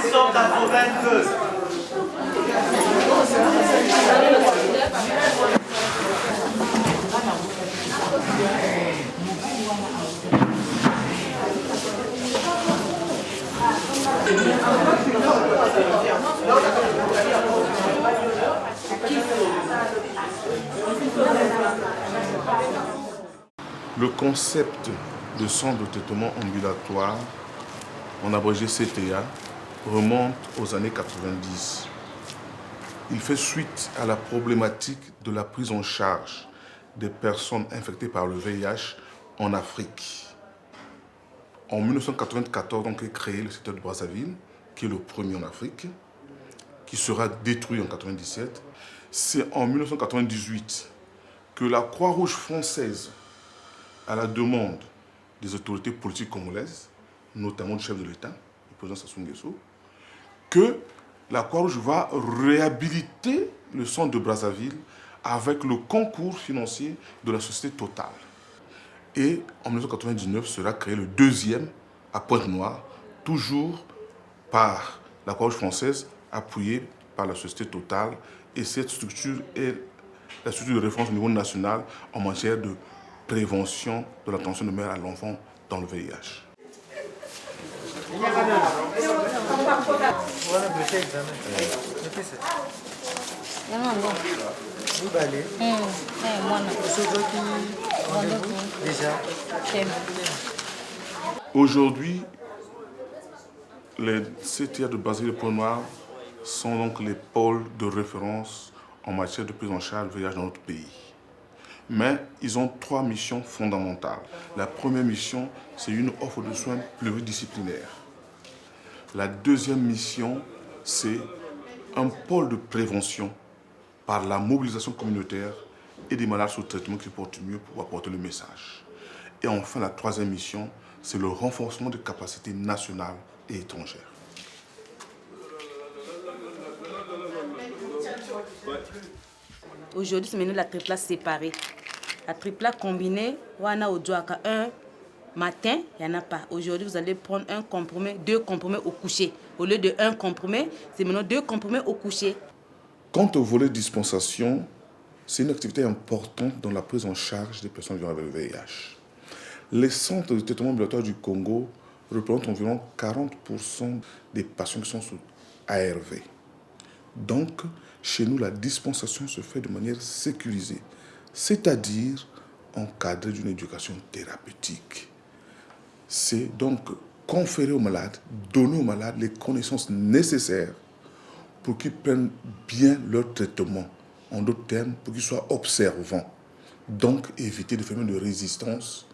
1982. Le concept de centre de traitement ambulatoire, en abrégé CTA, remonte aux années 90. Il fait suite à la problématique de la prise en charge des personnes infectées par le VIH en Afrique. En 1994, donc, est créé le secteur de Brazzaville, qui est le premier en Afrique, qui sera détruit en 1997. C'est en 1998 que la Croix-Rouge française, à la demande des autorités politiques congolaises, notamment du chef de l'État, le président Sassou Nguesso, que la Croix-Rouge va réhabiliter le centre de Brazzaville avec le concours financier de la société Total. Et en 1999 sera créé le deuxième à Pointe-Noire, toujours par la Croix-Rouge française, appuyée par la société Total. Et cette structure est la structure de référence au niveau national en matière de prévention de la transmission de mère à l'enfant dans le VIH. Aujourd'hui, les CTA de Brazzaville et Pointe-Noire sont donc les pôles de référence en matière de prise en charge du VIH dans notre pays. Mais ils ont trois missions fondamentales. La première mission, c'est une offre de soins pluridisciplinaire. La deuxième mission, c'est un pôle de prévention par la mobilisation communautaire et des malades sous traitement qui portent mieux pour apporter le message. Et enfin, la troisième mission, c'est le renforcement des capacités nationales et étrangères. Aujourd'hui, c'est maintenant la tripla séparée. La tripla combinée, on a au Douaka un matin, il n'y en a pas. Aujourd'hui, vous allez prendre un comprimé, 2 comprimés au coucher. Au lieu de 1 comprimé, c'est maintenant 2 comprimés au coucher. Quant au volet dispensation, c'est une activité importante dans la prise en charge des personnes vivant avec le VIH. Les centres de traitement ambulatoire du Congo représentent environ 40% des patients qui sont sous ARV. Donc, chez nous, la dispensation se fait de manière sécurisée, c'est-à-dire encadrée d'une éducation thérapeutique. C'est donc conférer aux malades, donner aux malades les connaissances nécessaires pour qu'ils prennent bien leur traitement. En d'autres termes, pour qu'ils soient observants. Donc, éviter des phénomènes de résistance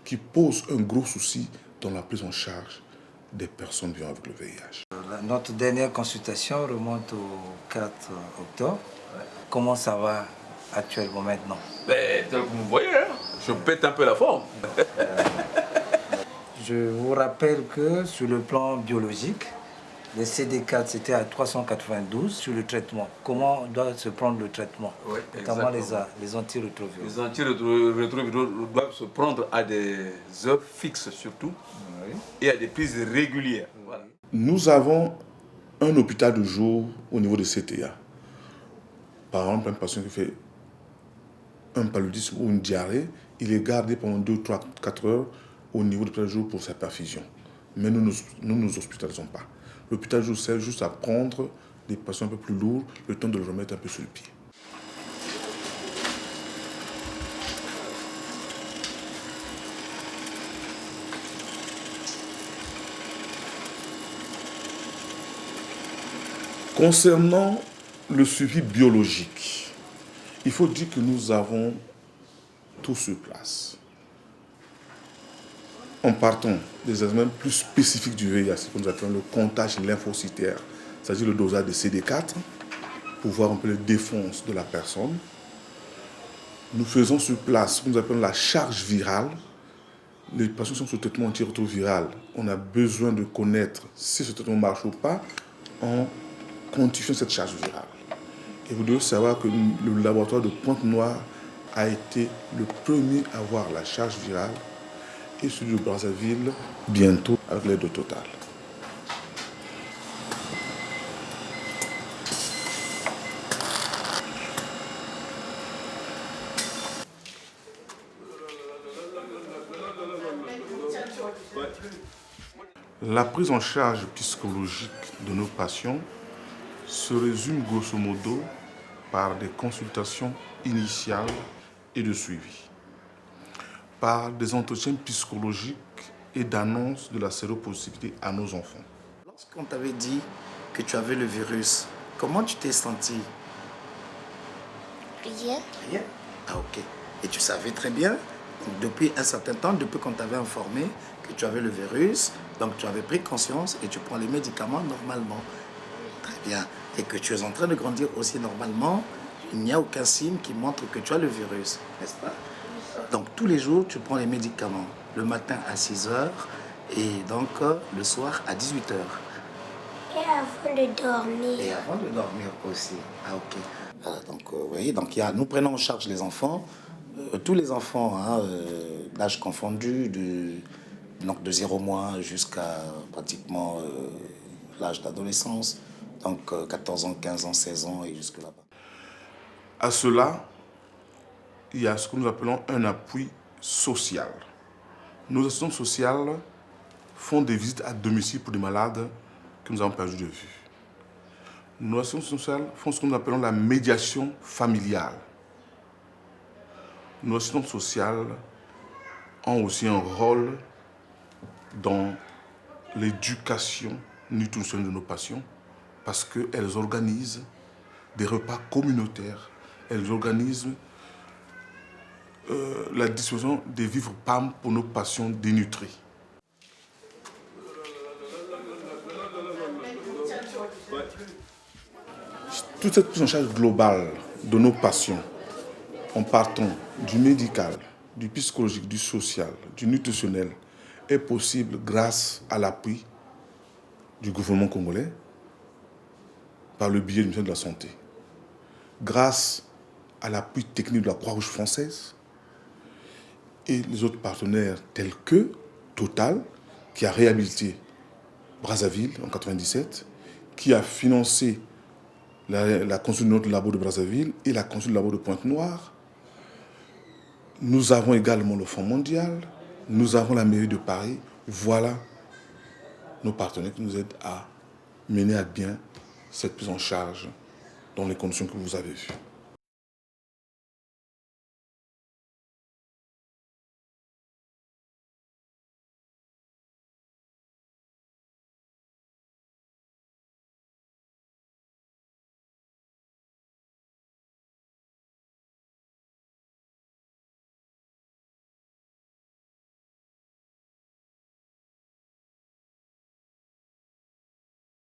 qui posent un gros souci dans la prise en charge des personnes vivant avec le VIH. Notre dernière consultation remonte au 4 octobre. Comment ça va actuellement maintenant? Tel que vous voyez, hein, je pète un peu la forme. Je vous rappelle que sur le plan biologique, les CD4 c'était à 392 sur le traitement. Comment doit se prendre le traitement? Oui, notamment les antirétroviraux. Les antirétroviraux doivent se prendre à des heures fixes surtout, oui, et à des prises régulières. Voilà. Nous avons un hôpital de jour au niveau de CTA. Par exemple, un patient qui fait un paludisme ou une diarrhée, il est gardé pendant 2, 3, 4 heures au niveau de l'hôpital de jour pour sa perfusion. Mais nous ne nous hospitalisons pas. L'hôpital de jour sert juste à prendre des patients un peu plus lourds, le temps de le remettre un peu sur le pied. Concernant le suivi biologique, il faut dire que nous avons tout sur place. En partant des examens plus spécifiques du VIH, ce que nous appelons le comptage lymphocytaire, c'est-à-dire le dosage de CD4, pour voir un peu les défenses de la personne. Nous faisons sur place ce que nous appelons la charge virale. Les patients sont sous traitement antirétroviral. On a besoin de connaître si ce traitement marche ou pas en quantifiant cette charge virale. Et vous devez savoir que le laboratoire de Pointe-Noire a été le premier à avoir la charge virale et celui de Brazzaville bientôt avec l'aide de Total. La prise en charge psychologique de nos patients se résume grosso modo par des consultations initiales et de suivi, par des entretiens psychologiques et d'annonce de la séropositivité à nos enfants. Lorsqu'on t'avait dit que tu avais le virus, comment tu t'es senti? Rien. Rien. Ah ok. Et tu savais très bien, donc, depuis un certain temps, depuis qu'on t'avait informé que tu avais le virus, donc tu avais pris conscience et tu prends les médicaments normalement. Très bien. Et que tu es en train de grandir aussi normalement, il n'y a aucun signe qui montre que tu as le virus, n'est-ce pas? Donc tous les jours, tu prends les médicaments, le matin à 6 heures et donc le soir à 18 heures. Et avant de dormir. Et avant de dormir aussi. Ah ok. Voilà, donc vous voyez, donc, nous prenons en charge les enfants, tous les enfants, hein, d'âge confondu, donc de 0 mois jusqu'à pratiquement l'âge d'adolescence, donc 14 ans, 15 ans, 16 ans et jusque là-bas. À cela, il y a ce que nous appelons un appui social. Nos assistants sociales font des visites à domicile pour des malades que nous avons perdu de vue. Nos assistants sociales font ce que nous appelons la médiation familiale. Nos assistants sociales ont aussi un rôle dans l'éducation nutritionnelle de nos patients parce qu'elles organisent des repas communautaires, elles organisent la distribution des vivres PAM pour nos patients dénutris. Toute cette prise en charge globale de nos patients, en partant du médical, du psychologique, du social, du nutritionnel, est possible grâce à l'appui du gouvernement congolais par le biais du ministère de la Santé, grâce à l'appui technique de la Croix-Rouge française et les autres partenaires tels que Total, qui a réhabilité Brazzaville en 1997, qui a financé la construction de notre labo de Brazzaville et la construction du labo de Pointe-Noire. Nous avons également le Fonds mondial, nous avons la mairie de Paris. Voilà nos partenaires qui nous aident à mener à bien cette prise en charge dans les conditions que vous avez vues.